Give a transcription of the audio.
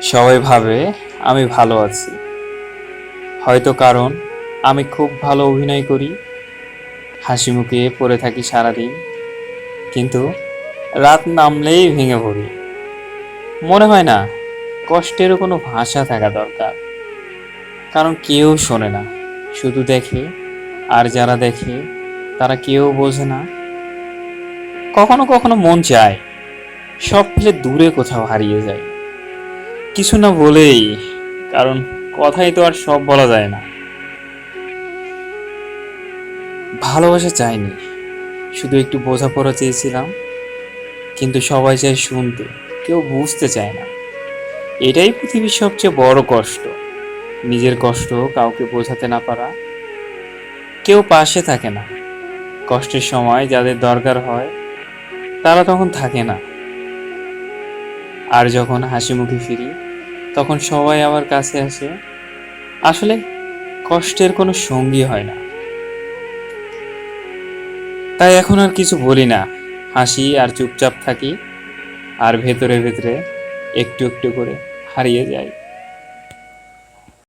সবাই ভাবে আমি ভালো আছি, হয়তো কারণ আমি খুব ভালো অভিনয় করি, হাসি মুখে পড়ে থাকি সারাদিন, কিন্তু রাত নামলেই ভেঙে পড়ি। মনে হয় না কষ্টেরও কোনো ভাষা থাকা দরকার, কারণ কেউ শোনে না, শুধু দেখে। আর যারা দেখে তারা কেউ বোঝে না। কখনো কখনো মন চায় সব ফেলে দূরে কোথাও হারিয়ে যায়, কিছু না বলেই, কারণ কথাই তো আর সব বলা যায় না। ভালোবাসা চাইনি, শুধু একটু বোঝাপড়া চেয়েছিলাম, কিন্তু সবাই চায় শুনতে, কেউ বুঝতে চায় না। এটাই পৃথিবীর সবচেয়ে বড় কষ্ট, নিজের কষ্ট কাউকে বোঝাতে না পারা। কেউ পাশে থাকে না, কষ্টের সময় যাদের দরকার হয় তারা তখন থাকে না। আর যখন হাসি মুখে ফিরি, তখন সবাই আমার কাছে আসে। আসলে কষ্টের কোনো সঙ্গী হয় না, তাই এখন আর কিছু বলি না, হাসি আর চুপচাপ থাকি, আর ভেতরে ভেতরে একটু একটু করে হারিয়ে যাই।